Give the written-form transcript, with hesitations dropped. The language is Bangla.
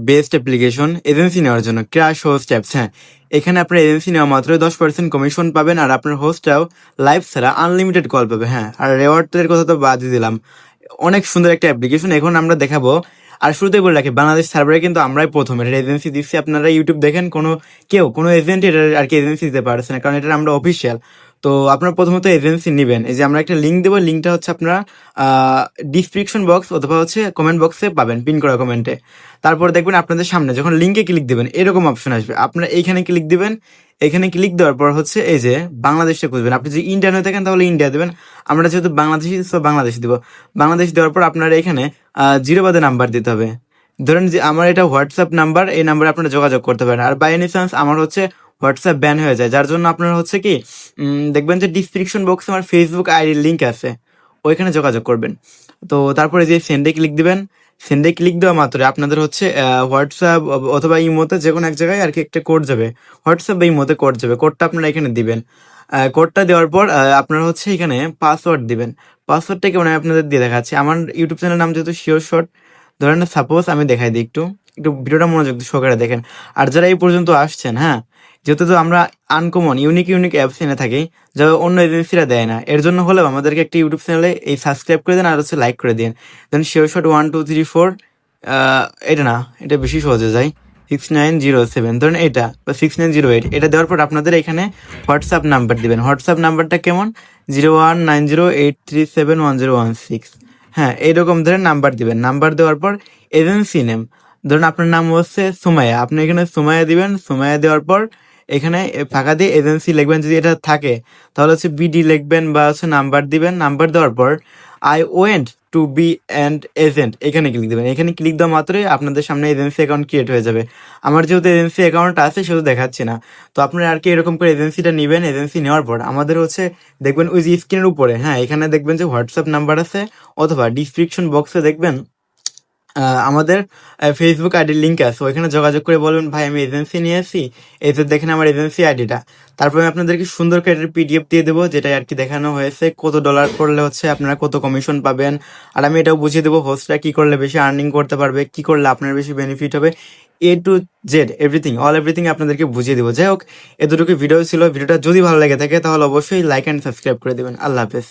বেস্ট অ্যাপ্লিকেশন এজেন্সি নেওয়ার জন্য ক্র্যাশ হোস্ট অ্যাপস। হ্যাঁ, এখানে আপনার এজেন্সি নেওয়া মাত্র 10% কমিশন পাবেন, আর আপনার হোস্টটাও লাইভ ছাড়া আনলিমিটেড কল পাবে। হ্যাঁ, আর রেওয়ার্ডের কথা তো বাদই দিলাম। অনেক সুন্দর একটা অ্যাপ্লিকেশন, এখন আমরা দেখাবো। আর শুরুতে বলে রাখি, বাংলাদেশ সার্ভারে কিন্তু আমরাই প্রথম এটার এজেন্সি দিচ্ছি। আপনারা ইউটিউব দেখেন, কোনো এজেন্ট এটার আর কি এজেন্সি দিতে পারছে না, কারণ এটা আমরা অফিসিয়াল। তো আপনারা প্রথমত এজেন্সি নেবেন। এই যে আমরা একটা লিঙ্ক দেবো, লিঙ্কটা হচ্ছে আপনারা ডিসক্রিপশন বক্স অথবা হচ্ছে কমেন্ট বক্সে পাবেন, পিন করা কমেন্টে। তারপর দেখবেন আপনাদের সামনে যখন লিঙ্কে ক্লিক দিবেন এরকম অপশন আসবে, আপনারা এইখানে ক্লিক দিবেন। এখানে ক্লিক দেওয়ার পর হচ্ছে এই যে বাংলাদেশটা খুঁজবেন। আপনি যদি ইন্ডিয়ান হয়ে থাকেন তাহলে ইন্ডিয়া দেবেন, আমরা যেহেতু বাংলাদেশি তো বাংলাদেশ দিব। বাংলাদেশ দেওয়ার পর আপনারা এখানে জিরো বাদে নাম্বার দিতে হবে। ধরেন যে আমার এটা হোয়াটসঅ্যাপ নাম্বার, এই নাম্বারে আপনারা যোগাযোগ করতে পারেন। আর বাই এনি চান্স আমার হচ্ছে হোয়াটসঅ্যাপ ব্যান হয়ে যায়, যার জন্য আপনারা হচ্ছে কি দেখবেন যে ডিসক্রিপশন বক্সে আমার ফেসবুক আইডির লিঙ্ক আছে, ওইখানে যোগাযোগ করবেন। তো তারপরে যে সেন্ডে ক্লিক দিবেন, সেন্ডে ক্লিক দেওয়া মাত্র আপনাদের হচ্ছে হোয়াটসঅ্যাপ অথবা ইমোতে যে কোনো এক জায়গায় আর কি একটা কোড যাবে, হোয়াটসঅ্যাপ বা ইমোতে কোড যাবে, কোডটা আপনারা এখানে দিবেন। কোডটা দেওয়ার পর আপনারা হচ্ছে এখানে পাসওয়ার্ড দিবেন। পাসওয়ার্ডটা কেমন আমি আপনাদের দিয়ে দেখাচ্ছি। আমার ইউটিউব চ্যানেল নাম যেহেতু শিওর শর্ট, ধরেন সাপোজ আমি দেখাই দিই, একটু একটু ভিডিওটা মনোযোগ সহকারে দেখেন। আর যারা এই পর্যন্ত আসছেন, হ্যাঁ, যেহেতু তো আমরা আনকমন ইউনিক ইউনিক অ্যাপস এনে থাকি যা অন্য এজেন্সিরা দেয় না, এর জন্য হলেও আমাদেরকে একটা ইউটিউব চ্যানেলে এই সাবস্ক্রাইব করে দেন আর হচ্ছে লাইক করে দিন। দেন শিওর শট 1 2 3 4, এটা না, এটা বেশি সহজে যায়, 6907, ধরেন এটা, বা 6908, এটা দেওয়ার পর আপনাদের এখানে হোয়াটসঅ্যাপ নাম্বার দিবেন। হোয়াটসঅ্যাপ নাম্বারটা কেমন, 019083710116। হ্যাঁ, এইরকম ধরেন নাম্বার দিবেন। নাম্বার দেওয়ার পর এজেন্সি নেম, ধরুন আপনার নাম হচ্ছে সুমাইয়া, আপনি এখানে সুমাইয়া দিবেন। সুমাইয়া দেওয়ার পর এখানে ফাঁকা দিয়ে এজেন্সি লিখবেন, যদি এটা থাকে তাহলে হচ্ছে বিডি লিখবেন বা হচ্ছে নাম্বার দিবেন। নাম্বার দেওয়ার পর I want to be an agent, এখানে ক্লিক দেবেন। এখানে ক্লিক দেওয়া মাত্রই আপনাদের সামনে এজেন্সি অ্যাকাউন্ট ক্রিয়েট হয়ে যাবে। আমার যেহেতু এজেন্সি অ্যাকাউন্ট আছে সেহেতু দেখাচ্ছি না। তো আপনারা আর কি এরকম করে এজেন্সিটা নেবেন। এজেন্সি নেওয়ার পর আমাদের হচ্ছে দেখবেন ওই যে স্ক্রিনের উপরে, হ্যাঁ, এখানে দেখবেন যে হোয়াটসঅ্যাপ নাম্বার আছে, অথবা ডিসক্রিপশন বক্সে দেখবেন আমাদের ফেসবুক আইডির লিঙ্ক আছে, ওইখানে যোগাযোগ করে বলবেন ভাই আমি এজেন্সি নিয়েছি, এই যে দেখেন আমার এজেন্সি আইডিটা। তারপরে আমি আপনাদেরকে সুন্দর করে একটা পিডিএফ দিয়ে দেবো, যেটা আর কি দেখানো হয়েছে কত ডলার করলে হচ্ছে আপনারা কত কমিশন পাবেন। আর আমি এটাও বুঝিয়ে দেবো হোস্টরা কি করলে বেশি আর্নিং করতে পারবে, কি করলে আপনার বেশি বেনিফিট হবে, A to Z everything, all everything আপনাদেরকে বুঝিয়ে দেবো। যাই হোক, এতটুকু ভিডিও ছিল। ভিডিওটা যদি ভালো লেগে থাকে তাহলে অবশ্যই লাইক অ্যান্ড সাবস্ক্রাইব করে দেবেন। আল্লাহ হাফেজ।